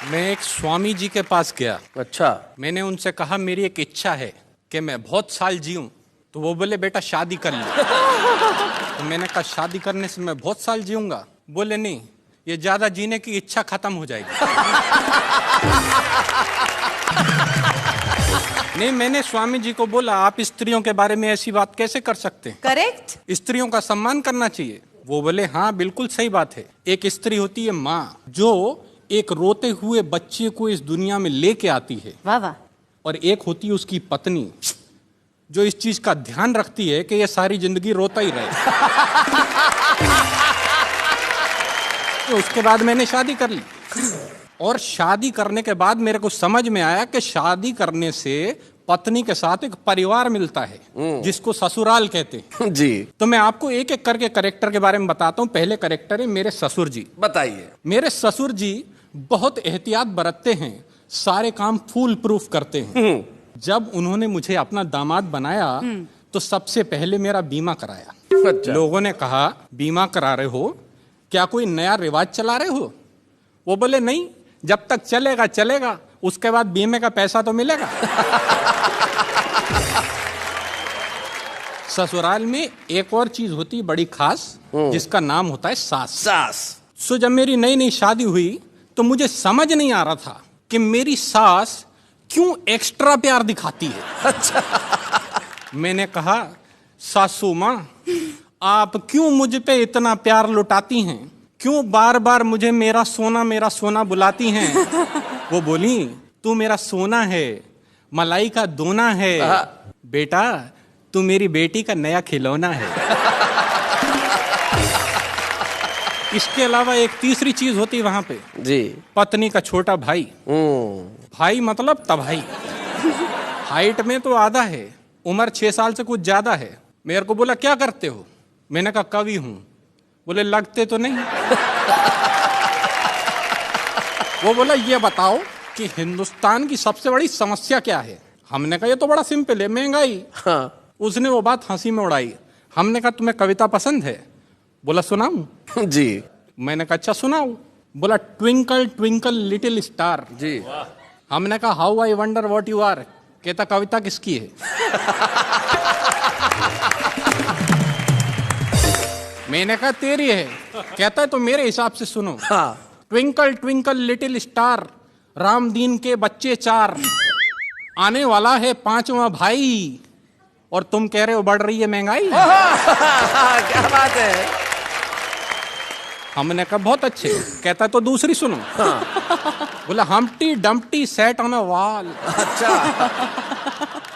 मैं एक स्वामी जी के पास गया। अच्छा। मैंने उनसे कहा मेरी एक इच्छा है कि मैं बहुत साल जीऊं। तो वो बोले बेटा शादी कर ले। तो मैंने कहा शादी करने से मैं बहुत साल जीऊंगा? बोले नहीं, ये ज्यादा जीने की इच्छा खत्म हो जाएगी। नहीं, मैंने स्वामी जी को बोला आप स्त्रियों के बारे में ऐसी बात कैसे कर सकते हैं? करेक्ट। स्त्रियों का सम्मान करना चाहिए। वो बोले हाँ बिल्कुल सही बात है। एक स्त्री होती है माँ, जो एक रोते हुए बच्चे को इस दुनिया में लेके आती है। वाह वाह। और एक होती है उसकी पत्नी, जो इस चीज का ध्यान रखती है कि ये सारी जिंदगी रोता ही रहे। तो उसके बाद मैंने शादी कर ली। और शादी करने के बाद मेरे को समझ में आया कि शादी करने से पत्नी के साथ एक परिवार मिलता है जिसको ससुराल कहते हैं। जी। तो मैं आपको एक एक करके कैरेक्टर के बारे में बताता हूँ। पहले कैरेक्टर है मेरे ससुर जी। बताइए। मेरे ससुर जी बहुत एहतियात बरतते हैं, सारे काम फूल प्रूफ करते हैं। जब उन्होंने मुझे अपना दामाद बनाया तो सबसे पहले मेरा बीमा कराया। अच्छा। लोगों ने कहा बीमा करा रहे हो, क्या कोई नया रिवाज चला रहे हो? वो बोले नहीं, जब तक चलेगा चलेगा, उसके बाद बीमे का पैसा तो मिलेगा। ससुराल में एक और चीज होती बड़ी खास, जिसका नाम होता है सास। सास। सो जब मेरी नई नई शादी हुई तो मुझे समझ नहीं आ रहा था कि मेरी सास क्यों एक्स्ट्रा प्यार दिखाती है। अच्छा। मैंने कहा सासू माँ, आप क्यों मुझ पे इतना प्यार लुटाती हैं? क्यों बार बार मुझे मेरा सोना बुलाती हैं? वो बोली तू मेरा सोना है, मलाई का दोना है, बेटा तू मेरी बेटी का नया खिलौना है। इसके अलावा एक तीसरी चीज होती वहां पे जी। पत्नी का छोटा भाई। भाई मतलब तभाई। हाइट में तो आधा है, उम्र 6 साल से कुछ ज्यादा है। मेरे को बोला क्या करते हो? मैंने कहा कवि हूं। बोले लगते तो नहीं। वो बोला ये बताओ कि हिंदुस्तान की सबसे बड़ी समस्या क्या है? हमने कहा ये तो बड़ा सिंपल है, महंगाई। हाँ। उसने वो बात हंसी में उड़ाई। हमने कहा तुम्हें कविता पसंद है? बोला सुनाऊं? जी। मैंने कहा अच्छा सुनाओ। बोला ट्विंकल ट्विंकल लिटिल स्टार। जी। हमने कहा how I wonder what you are. कहता कविता किसकी है? मैंने कहा तेरी है। कहता है तो मेरे हिसाब से सुनो। हाँ। Twinkle twinkle little star, Ram दीन के बच्चे 4, आने वाला है 5वां भाई, और तुम कह रहे हो बढ़ रही है महंगाई। क्या बात है। हमने कहा बहुत अच्छे। कहता तो दूसरी सुनो। बोला Humpty Dumpty sat on a wall. अच्छा।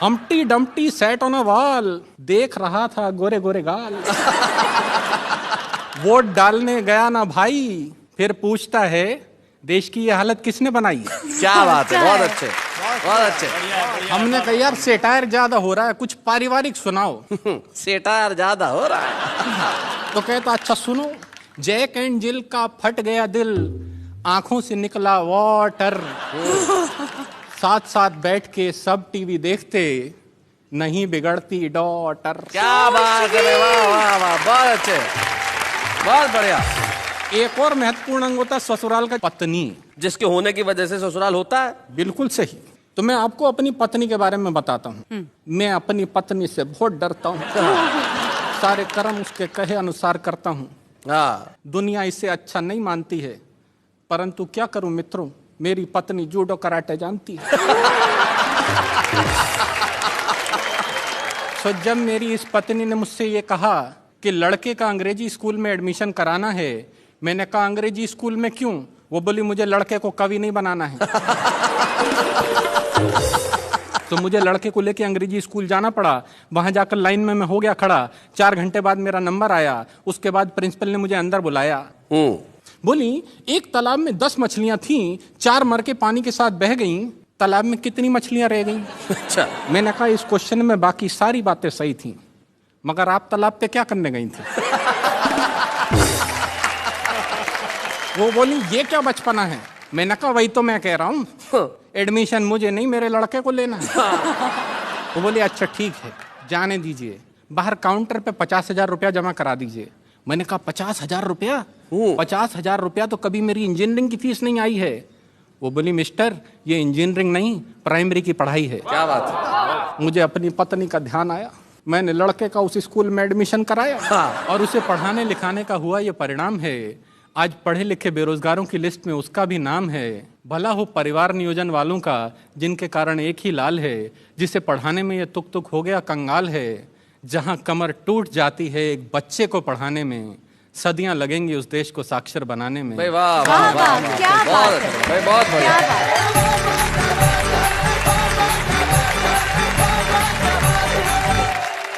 Humpty Dumpty sat on a wall, देख रहा था गोरे गोरे गाल। वोट डालने गया ना भाई, फिर पूछता है देश की ये हालत किसने बनाई? क्या बात है, बहुत अच्छे, बहुत अच्छे। हमने कहा यार सेटायर ज्यादा हो रहा है, कुछ पारिवारिक सुनाओ। सेटायर ज्यादा हो रहा है। तो कहता अच्छा सुनो, जैक एंड जिल का फट गया दिल, आंखों से निकला वाटर, साथ साथ बैठ के सब टीवी देखते, नहीं बिगड़ती डॉटर। क्या बात है, वाह वाह वाह, बहुत अच्छे, बहुत बढ़िया। एक और महत्वपूर्ण अंग होता है ससुराल का पत्नी, जिसके होने की वजह से ससुराल होता है। बिल्कुल सही। तो मैं आपको अपनी पत्नी के बारे में बताता हूँ। मैं अपनी पत्नी से बहुत डरता हूँ। सारे कर्म उसके कहे अनुसार करता हूँ। हाँ। दुनिया इसे अच्छा नहीं मानती है, परंतु क्या करूं मित्रों, मेरी पत्नी जूडो कराटे जानती है। तो जब मेरी इस पत्नी ने मुझसे ये कहा कि लड़के का अंग्रेजी स्कूल में एडमिशन कराना है, मैंने कहा अंग्रेजी स्कूल में क्यों? वो बोली मुझे लड़के को कवि नहीं बनाना है। तो मुझे लड़के को लेके अंग्रेजी स्कूल जाना पड़ा। वहां जाकर लाइन में मैं हो गया खड़ा। 4 घंटे बाद मेरा नंबर आया। उसके बाद प्रिंसिपल ने मुझे अंदर बुलाया। बोली एक तालाब में 10 मछलियां थीं, 4 मर के पानी के साथ बह गईं, तालाब में कितनी मछलियां रह गईं? अच्छा। मैंने कहा इस क्वेश्चन में बाकी सारी बातें सही थीं, मगर आप तालाब पे क्या करने गई थी? वो बोली ये क्या बचपना है? मैंने कहा वही तो मैं कह रहा हूँ, एडमिशन मुझे नहीं मेरे लड़के को लेना है। वो बोली अच्छा ठीक है, जाने दीजिए, बाहर काउंटर पे 50,000 रुपया जमा करा दीजिए। मैंने कहा 50,000 रुपया? 50,000 रुपया तो कभी मेरी इंजीनियरिंग की फीस नहीं आई है। वो बोली मिस्टर ये इंजीनियरिंग नहीं प्राइमरी की पढ़ाई है। क्या बात है। मुझे अपनी पत्नी का ध्यान आया, मैंने लड़के का उस स्कूल में एडमिशन कराया हाँ। और उसे पढ़ाने लिखाने का हुआ ये परिणाम है। आज पढ़े लिखे बेरोजगारों की लिस्ट में उसका भी नाम है। भला हो परिवार नियोजन वालों का जिनके कारण एक ही लाल है, जिसे पढ़ाने में ये तुक तुक हो गया कंगाल है। जहां कमर टूट जाती है एक बच्चे को पढ़ाने में, सदियां लगेंगी उस देश को साक्षर बनाने में। भाई वाह वाह वाह, क्या बहुत बात है। भाई बहुत बढ़िया। क्या बात है।